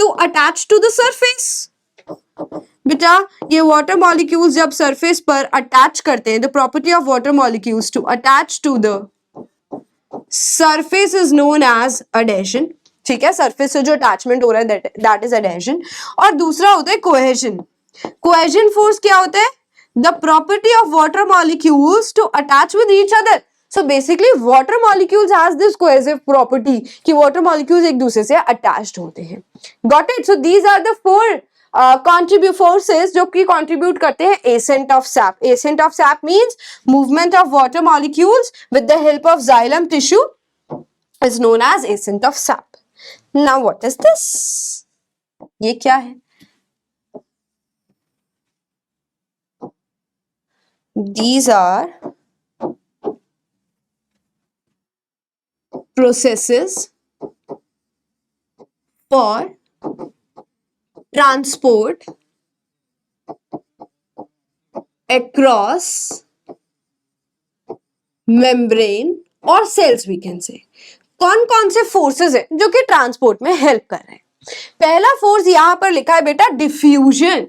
to attach to the surface। बेटा ये वाटर मॉलिक्यूल्स जब सरफेस पर attach करते हैं, the property of water molecules to attach to the surface is known as adhesion. ठीक है, सरफेस से जो अटैचमेंट हो रहा है दैट इज एडेशन। और दूसरा होता है कोहेजन। कोहेजन फोर्स क्या होता है? The property of water molecules to attach with each other. So basically water molecules has this cohesive property कि water molecules एक दूसरे से attached होते हैं। Got it? So these are the 4 contribute forces जो कि कंट्रीब्यूट करते हैं ascent of sap. Ascent of sap means movement of water molecules with the help of xylem tissue is known as ascent of sap. Now what is this? ये क्या है? These are processes for transport across membrane और cells we can say. कौन कौन से forces है जो कि ट्रांसपोर्ट में हेल्प कर रहे हैं? पहला फोर्स यहां पर लिखा है बेटा डिफ्यूजन.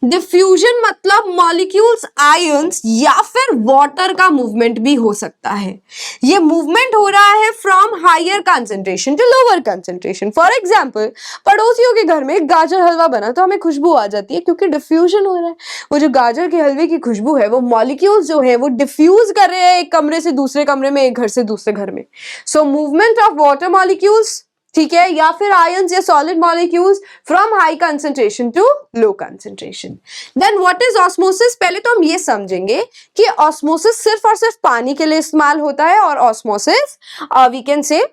डिफ्यूजन मतलब मॉलिक्यूल्स आयंस या फिर वाटर का मूवमेंट भी हो सकता है. ये मूवमेंट हो रहा है from higher concentration to lower concentration. For example पड़ोसियों के घर में गाजर हलवा बना तो हमें खुशबू आ जाती है क्योंकि डिफ्यूजन हो रहा है. वो जो गाजर के हलवे की खुशबू है वो मॉलिक्यूल्स जो है वो डिफ्यूज कर रहे हैं एक कमरे से दूसरे कमरे में, एक घर से दूसरे घर में. So movement of water molecules, ठीक है, या फिर आयंस या solid molecules from high concentration to low concentration. Then what is osmosis? पहले तो हम ये समझेंगे कि ऑस्मोसिस सिर्फ और सिर्फ पानी के लिए इस्तेमाल होता है और osmosis we can say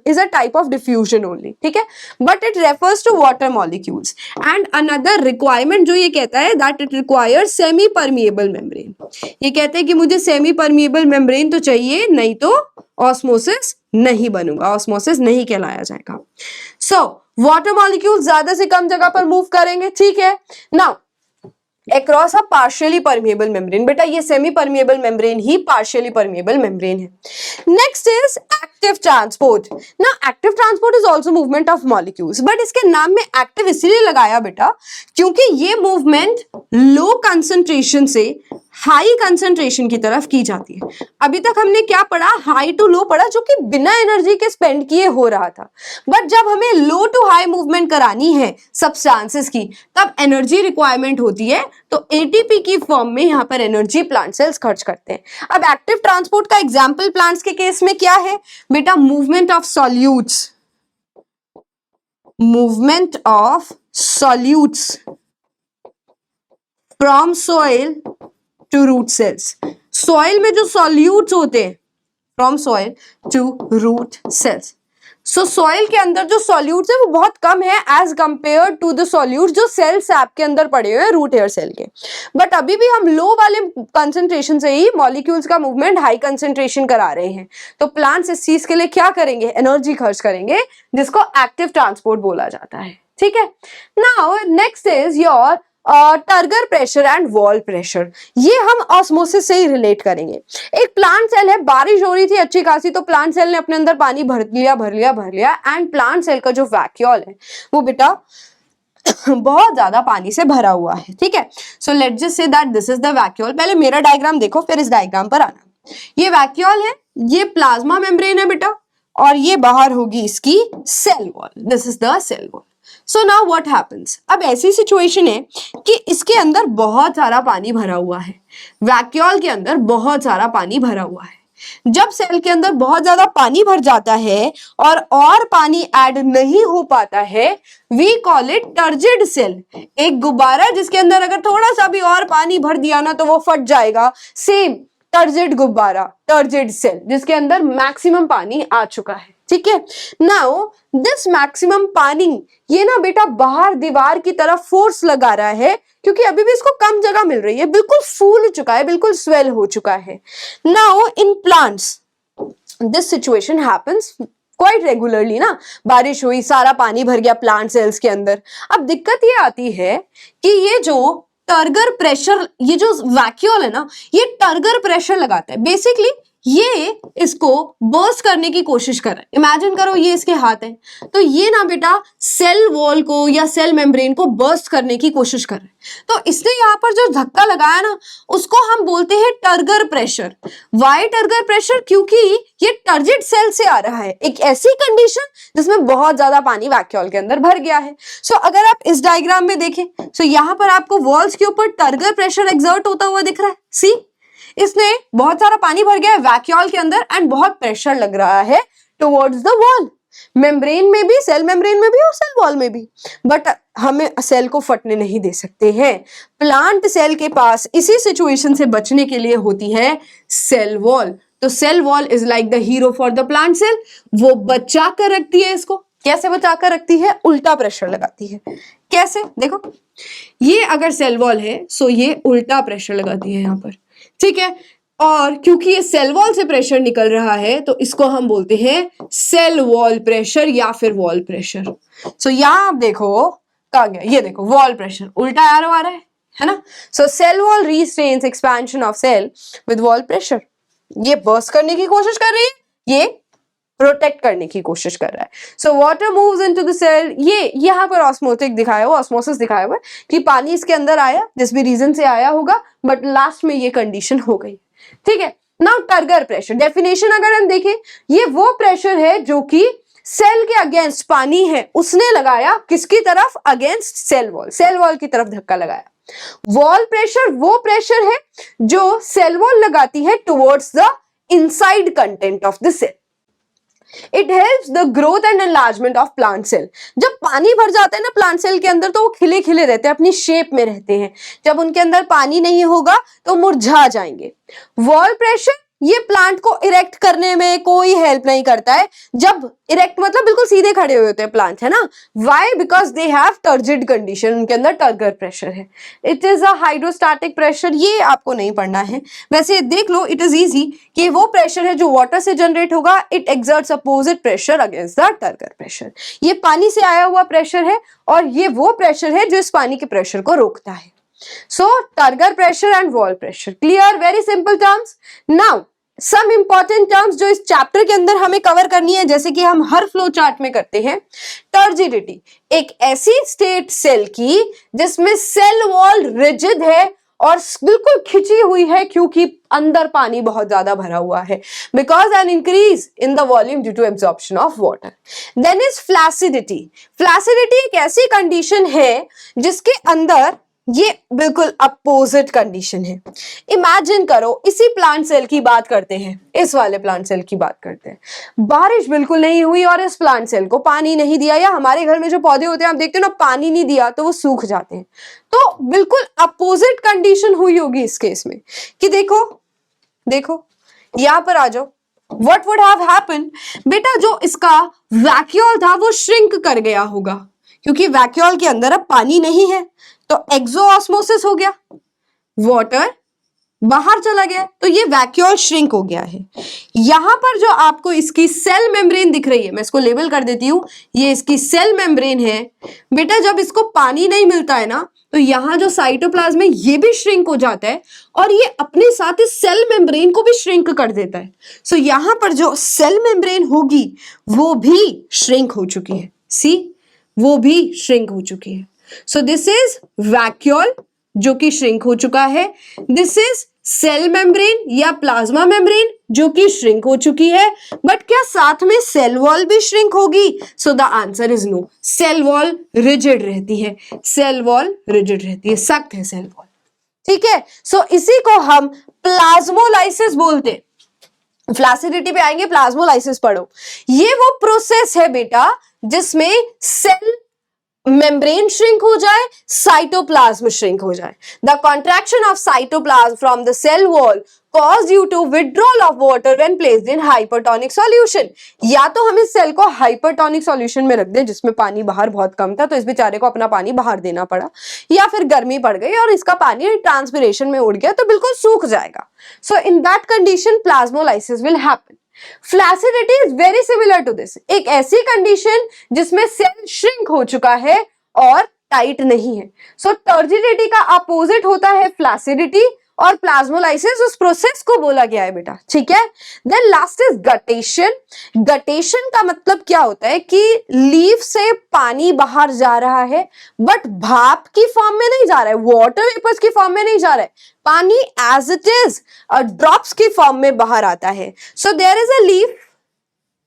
is a type of diffusion only, ठीक है, but it refers to water molecules. And another requirement जो ये कहता है that it requires semi permeable membrane. ये कहते हैं कि मुझे semi permeable membrane तो चाहिए, नहीं तो ऑस्मोसिस नहीं बनूंगा, ऑस्मोसिस नहीं कहलाया जाएगा. So water molecules ज्यादा से कम जगह पर मूव करेंगे, ठीक है. Now across a partially permeable membrane, बेटा ये semi permeable membrane ही partially permeable membrane है. Next is active transport. Now active transport is also movement of molecules, but इसके नाम में active इसलिए लगाया बेटा क्योंकि ये movement low concentration से हाई कंसंट्रेशन की तरफ की जाती है. अभी तक हमने क्या पढ़ा? हाई टू लो पढ़ा, जो कि बिना एनर्जी के स्पेंड किए हो रहा था. बट जब हमें लो टू हाई मूवमेंट करानी है सब्सटेंसेस की, तब एनर्जी रिक्वायरमेंट होती है. तो एटीपी की फॉर्म में यहां पर एनर्जी प्लांट सेल्स खर्च करते हैं. अब एक्टिव ट्रांसपोर्ट का एग्जाम्पल प्लांट्स के केस में क्या है बेटा? Movement of solutes, movement of solutes from soil to root cells. Soil में जो सॉल्यूट्स होते हैं from soil to root cells. So soil के अंदर जो सॉल्यूट्स है वो बहुत कम है as compare to the solutes जो सेल सैप के अंदर पड़े हुए हैं रूट हेयर सेल के. बट अभी भी हम लो वाले कंसंट्रेशन से ही मॉलिक्यूल्स का मूवमेंट हाई कंसंट्रेशन करा रहे हैं. तो प्लांट्स इस चीज के लिए क्या करेंगे? एनर्जी खर्च करेंगे, जिसको एक्टिव ट्रांसपोर्ट बोला जाता है. ठीक है. Now next is your turgor pressure and wall pressure. ये हम ऑस्मोसिस से ही रिलेट करेंगे. एक प्लांट सेल है, बारिश हो रही थी अच्छी खासी, तो प्लांट सेल ने अपने अंदर पानी भर लिया एंड प्लांट सेल का जो वैक्यूल है वो बेटा बहुत ज्यादा पानी से भरा हुआ है. ठीक है. So let's just say that this is the vacuole. पहले मेरा डायग्राम देखो फिर इस डायग्राम पर आना. ये वैक्यूल है, ये प्लाज्मा मेम्ब्रेन है बेटा, और ये बाहर होगी इसकी cell wall. This is the cell wall. So now what happens? अब ऐसी सिचुएशन है कि इसके अंदर बहुत सारा पानी भरा हुआ है, वैक्यूल के अंदर बहुत सारा पानी भरा हुआ है. जब सेल के अंदर बहुत ज्यादा पानी भर जाता है और पानी ऐड नहीं हो पाता है, we call it turgid cell. एक गुब्बारा जिसके अंदर अगर थोड़ा सा भी और पानी भर दिया ना तो वो फट जाएगा. सेम टर्जिड गुब्बारा, टर्जिड सेल जिसके अंदर मैक्सिमम पानी आ चुका है. ठीक है. नाउ दिस मैक्सिमम पानी ये ना बेटा बाहर दीवार की तरफ फोर्स लगा रहा है क्योंकि अभी भी इसको कम जगह मिल रही है, बिल्कुल फूल चुका है, बिल्कुल स्वेल हो चुका है. Now in plants this situation happens quite regularly ना. बारिश हुई, सारा पानी भर गया प्लांट सेल्स के अंदर. अब दिक्कत ये आती है कि ये जो टर्गर प्रेशर, ये जो वैक्यूल है ना, ये टर्गर प्रेशर लगाता है. बेसिकली ये इसको बर्स्ट करने की कोशिश कर रहा है. इमेजिन करो ये इसके हाथ है, तो ये ना बेटा सेल वॉल को या सेल मेम्ब्रेन को बर्स्ट करने की कोशिश कर रहा है. तो इसने यहाँ पर जो धक्का लगाया ना उसको हम बोलते हैं turgor pressure. Why turgor pressure? क्योंकि ये टर्जिड सेल से आ रहा है, एक ऐसी कंडीशन जिसमें बहुत ज्यादा पानी वैक्यूल के अंदर भर गया है. सो अगर आप इस डायग्राम में देखें तो यहाँ पर आपको वॉल्स के ऊपर टर्गर प्रेशर एक्सर्ट होता हुआ दिख रहा है. सी, इसने बहुत सारा पानी भर गया है वैक्यूल के अंदर एंड बहुत प्रेशर लग रहा है टुवर्ड्स द वॉल. मेम्ब्रेन में भी, सेल मेम्ब्रेन में भी और सेल वॉल में भी. बट हमें सेल को फटने नहीं दे सकते हैं। प्लांट सेल के पास इसी सिचुएशन से बचने के लिए होती है सेल वॉल। तो cell wall is like the hero for the plant cell. वो बचा कर रखती है इसको। कैसे बचा कर रखती है? उल्टा प्रेशर लगाती है। कैसे? देखो, ये अगर सेल वॉल है सो ये उल्टा प्रेशर लगाती है यहां पर, ठीक है। और क्योंकि ये सेल वॉल से प्रेशर निकल रहा है तो इसको हम बोलते हैं सेल वॉल प्रेशर या फिर वॉल प्रेशर। सो यहां आप देखो, कहा गया, ये देखो वॉल प्रेशर उल्टा एरो आ रहा है ना। So cell wall restrains expansion of cell with wall pressure. ये बर्स्ट करने की कोशिश कर रही है, ये प्रोटेक्ट करने की कोशिश कर रहा है। So water moves into the cell. ये यहाँ पर ऑस्मोटिक दिखाया हुआ, ऑस्मोसिस दिखाया हुआ है कि पानी इसके अंदर आया, जिस भी रीजन से आया होगा, बट लास्ट में ये कंडीशन हो गई, ठीक है। नाउ टर्गर प्रेशर डेफिनेशन अगर हम देखें, ये वो प्रेशर है जो कि सेल के अगेंस्ट पानी है उसने लगाया, किसकी तरफ? Against cell wall, cell wall की तरफ धक्का लगाया। वॉल प्रेशर वो प्रेशर है जो सेल वॉल लगाती है towards the inside content of the cell. It helps the growth and enlargement of plant cell. जब पानी भर जाता है ना प्लांट सेल के अंदर तो वो खिले खिले रहते हैं, अपनी शेप में रहते हैं। जब उनके अंदर पानी नहीं होगा तो मुरझा जाएंगे। वॉल प्रेशर ये प्लांट को इरेक्ट करने में कोई हेल्प नहीं करता है। जब इरेक्ट मतलब बिल्कुल सीधे खड़े हुए होते हैं प्लांट, है ना। Why? Because they have turgid condition, उनके अंदर टर्गर प्रेशर है। It is a hydrostatic pressure, ये आपको नहीं पढ़ना है। वैसे देख लो, इट इज इजी कि वो प्रेशर है जो वाटर से जनरेट होगा। It exerts opposite pressure against the turgor pressure. ये पानी से आया हुआ प्रेशर है और ये वो प्रेशर है जो इस पानी के प्रेशर को रोकता है। So turgor pressure and wall pressure, clear? Very simple terms. Now some important terms जो इस चैप्टर के अंदर हमें कवर करनी है, जैसे कि हम हर फ्लो चार्ट में करते हैं। टर्जिडिटी एक ऐसी स्टेट सेल की जिसमें सेल वॉल रिजिड है और बिल्कुल खिंची हुई है क्योंकि अंदर पानी बहुत ज्यादा भरा हुआ है, because an increase in the volume due to absorption of water. Then is flaccidity. Flaccidity एक ऐसी कंडीशन है जिसके अंदर ये बिल्कुल अपोजिट कंडीशन है। इमेजिन करो, इसी प्लांट सेल की बात करते हैं, इस वाले प्लांट सेल की बात करते हैं। बारिश बिल्कुल नहीं हुई और इस प्लांट सेल को पानी नहीं दिया, या हमारे घर में जो पौधे होते हैं आप देखते हो ना, पानी नहीं दिया तो वो सूख जाते हैं। तो बिल्कुल अपोजिट कंडीशन हुई होगी इस केस में कि देखो देखो यहां पर आ जाओ। What would have happened? बेटा जो इसका वैक्यूल था वो श्रिंक कर गया होगा, क्योंकि वैक्यूल के अंदर अब पानी नहीं है तो एक्सोऑस्मोसिस हो गया, वाटर बाहर चला गया, तो ये वैक्यूल श्रिंक हो गया है। यहां पर जो आपको इसकी सेल मेम्ब्रेन दिख रही है, मैं इसको लेबल कर देती हूं, ये इसकी सेल मेम्ब्रेन है। बेटा जब इसको पानी नहीं मिलता है ना तो यहां जो साइटोप्लाज्म है ये भी श्रिंक हो जाता है और ये अपने साथ इस सेल मेम्ब्रेन को भी श्रिंक कर देता है। सो यहां पर जो सेल मेम्ब्रेन होगी वो भी श्रिंक हो चुकी है। सी, वो भी श्रिंक हो चुकी है। सो दिस इज वैक्यूल जो कि श्रिंक हो चुका है। दिस इज सेल मेम्ब्रेन या प्लाज्मा मेम्ब्रेन जो कि श्रिंक हो चुकी है। बट क्या साथ में सेल वॉल भी श्रिंक होगी? So the answer is no. Cell wall rigid रहती है, सेल वॉल रिजिड रहती है, सख्त है सेल वॉल, ठीक है। सो इसी को हम प्लाज्मोलाइसिस बोलते हैं। फ्लैसिडिटी पे आएंगे, प्लाज्मोलाइसिस पढ़ो। ये वो प्रोसेस है बेटा जिसमें सेल मेम्ब्रेन श्रिंक हो जाए, साइटोप्लाज्म श्रिंक हो जाए। The contraction of cytoplasm from the cell wall cause due to withdrawal of water when placed in hypertonic solution. या तो हम इस सेल को हाइपरटोनिक सॉल्यूशन में रख दें जिसमें पानी बाहर बहुत कम था तो इस बेचारे को अपना पानी बाहर देना पड़ा, या फिर गर्मी पड़ गई और इसका पानी ट्रांसपिरेशन में उड़ गया तो बिल्कुल सूख जाएगा। So in that condition plasmolysis will happen. Flaccidity is very similar to this, एक ऐसी कंडीशन जिसमें सेल श्रिंक हो चुका है और टाइट नहीं है। सो टर्जिडिटी का अपोजिट होता है फ्लैसिडिटी, और प्लाज्मोलाइसिस उस प्रोसेस को बोला गया है बेटा, ठीक है। Then last is guttation. Guttation का मतलब क्या होता है कि लीफ से पानी बाहर जा रहा है बट भाप की फॉर्म में नहीं जा रहा है, वाटर वेपर्स की फॉर्म में नहीं जा रहा है, पानी एज इट इज ड्रॉप्स की फॉर्म में बाहर आता है। So there is a leaf,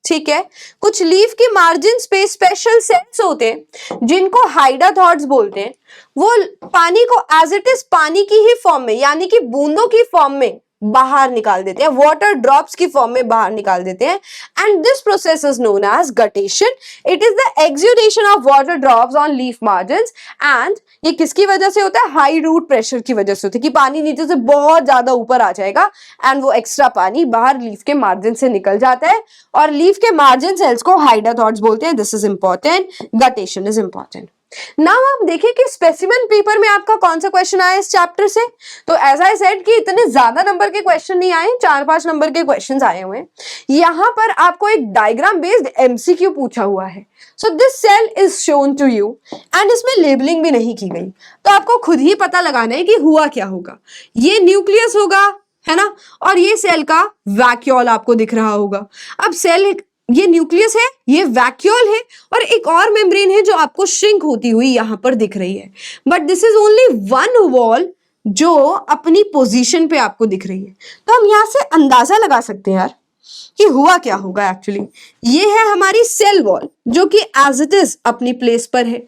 ठीक है। कुछ लीफ की मार्जिन पे स्पेशल सेल्स होते हैं जिनको हाइडाथॉर्ड्स बोलते हैं। वो पानी को एज इट इज पानी की ही फॉर्म में यानी कि बूंदों की फॉर्म में बाहर निकाल देते हैं, वाटर ड्रॉप्स की फॉर्म में बाहर निकाल देते हैं। And this process is known as guttation. It is the exudation of water drops on leaf margins. And ये किसकी वजह से होता है? हाई रूट प्रेशर की वजह से होता है कि पानी नीचे से बहुत ज्यादा ऊपर आ जाएगा एंड वो एक्स्ट्रा पानी बाहर लीफ के मार्जिन से निकल जाता है और लीफ के मार्जिन सेल्स को हाइडाथॉट्स बोलते हैं। This is important, guttation is important. Now आप देखिए कि स्पेसिमेन पेपर में आपका कौन सा क्वेश्चन आया इस चैप्टर से। तो एज आई सेड कि इतने ज्यादा नंबर के क्वेश्चन नहीं आए, 4-5 नंबर के क्वेश्चंस आए हुए हैं। यहां पर आपको एक डायग्राम बेस्ड एमसीक्यू पूछा हुआ है। So this cell is shown to you and इसमें लेबलिंग भी नहीं की गई, तो आपको खुद ही पता लगाना है कि हुआ क्या होगा। ये न्यूक्लियस होगा, है ना, और ये सेल का वैक्यूल आपको दिख रहा होगा। अब सेल, ये न्यूक्लियस है, ये वैक्यूल है, और एक और मेम्ब्रेन है जो आपको श्रिंक होती हुई यहां पर दिख रही है। But this is only one wall जो अपनी पोजीशन पे आपको दिख रही है। तो हम यहां से अंदाजा लगा सकते हैं यार कि हुआ क्या होगा। एक्चुअली ये है हमारी सेल वॉल जो कि एज इट इज अपनी प्लेस पर है।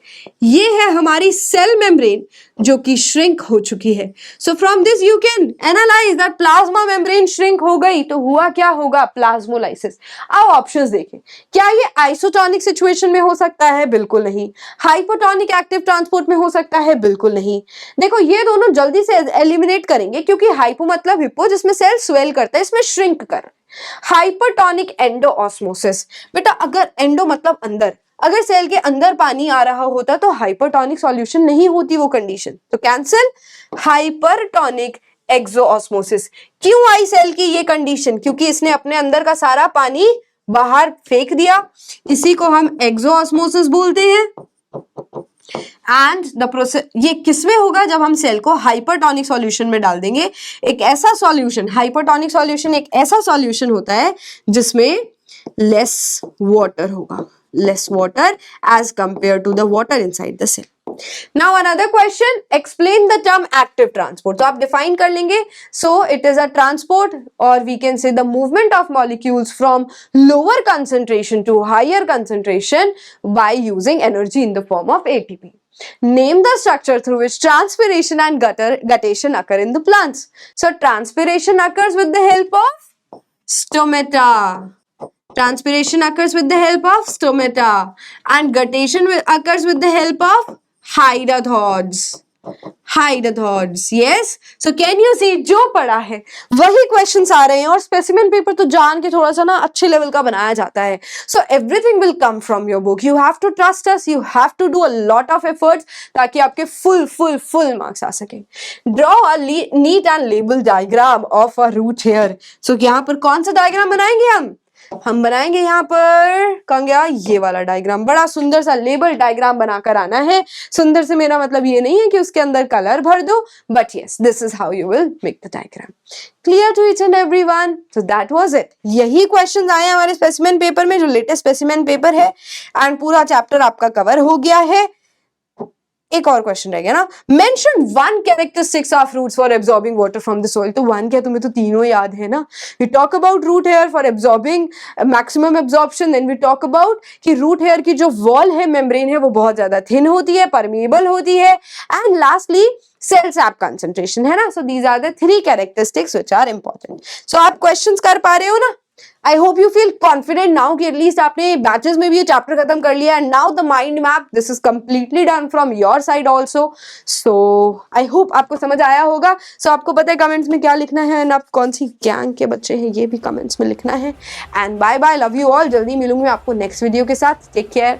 ये है हमारी सेल मेम्ब्रेन जो कि श्रिंक हो चुकी है। So from this you can analyse that plasma membrane shrink हो गई तो हुआ क्या होगा? प्लाज्मोलाइसिस। आओ ऑप्शंस देखें। क्या ये आइसोटोनिक सिचुएशन में हो सकता है? बिल्कुल नहीं। हाइपोटोनिक एक्टिव ट्रांसपोर्ट में हो सकता है? बिल्कुल नहीं। देखो ये दोनों जल्दी से एलिमिनेट करेंगे क्योंकि हाइपो मतलब हिप्पो जिसमें सेल स्वेल करता है, इसमें श्रिंक कर। हाइपरटोनिक एंडोऑस्मोसिस, बेटा अगर एंडो मतलब अंदर, अगर सेल के अंदर पानी आ रहा होता तो हाइपरटोनिक सॉल्यूशन नहीं होती वो कंडीशन, तो कैंसिल। हाइपरटोनिक एक्सोऑस्मोसिस, क्यों आई सेल की ये कंडीशन? क्योंकि इसने अपने अंदर का सारा पानी बाहर फेंक दिया, इसी को हम एक्सोऑस्मोसिस बोलते हैं। एंड द प्रोसेस ये किसमें होगा? जब हम सेल को हाइपरटोनिक सॉल्यूशन में डाल देंगे। एक ऐसा सॉल्यूशन, हाइपरटोनिक सॉल्यूशन एक ऐसा सॉल्यूशन होता है जिसमें लेस वाटर होगा, less water as compare to the water inside the cell. Now another question, explain the term active transport. तो आप define कर लेंगे. So it is a transport or we can say the movement of molecules from lower concentration to higher concentration by using energy in the form of ATP. Name the structure through which transpiration and guttation occur in the plants. So transpiration occurs with the help of stomata. Transpiration occurs with the help of stomata and guttation occurs with the help of hydathodes. Hydathodes, yes. So can you see, जो पढ़ा है वही questions आ रहे हैं और specimen paper तो जान के थोड़ा सा ना अच्छे लेवल का बनाया जाता है। So everything will come from your book. You have to trust us, you have to do a lot of efforts ताकि आपके फुल मार्क्स आ सके। Draw a neat and label diagram of a root hair. So यहाँ पर कौन सा diagram बनाएंगे हम बनाएंगे यहाँ पर, कहाँ गया ये वाला डायग्राम। बड़ा सुंदर सा लेबल डायग्राम बनाकर आना है। सुंदर से मेरा मतलब ये नहीं है कि उसके अंदर कलर भर दो, but yes this is how you will make the diagram. Clear to each and everyone? So that was it. यही क्वेश्चंस आए हैं हमारे स्पेसिमेन पेपर में, जो लेटेस्ट स्पेसिमेन पेपर है, एंड पूरा चैप्टर आपका कवर हो गया है। एक और क्वेश्चन रह गया ना, mention one characteristics of roots for absorbing water from the soil. तो वन क्या, तुम्हें तो तीनों याद है ना। We talk about root hair for absorbing maximum absorption, then we talk about कि रूट हेयर की जो वॉल है, मेम्ब्रेन है, वो बहुत ज्यादा थिन होती है, परमिएबल होती है, and lastly cell sap concentration, है ना। So these are the 3 characteristics which are important. So आप क्वेश्चंस कर पा रहे हो ना? I hope you feel confident now कि एटलीस्ट आपने बैचेस में भी ये चैप्टर खत्म कर लिया, and now the mind map this is completely done from your side also. So I hope आपको समझ आया होगा। सो आपको पता है कमेंट्स में क्या लिखना है, एंड आप कौन सी गैंग के बच्चे हैं ये भी कमेंट्स में लिखना है। And bye bye, love you all. जल्दी मिलूंगी मैं आपको नेक्स्ट वीडियो के साथ। Take care.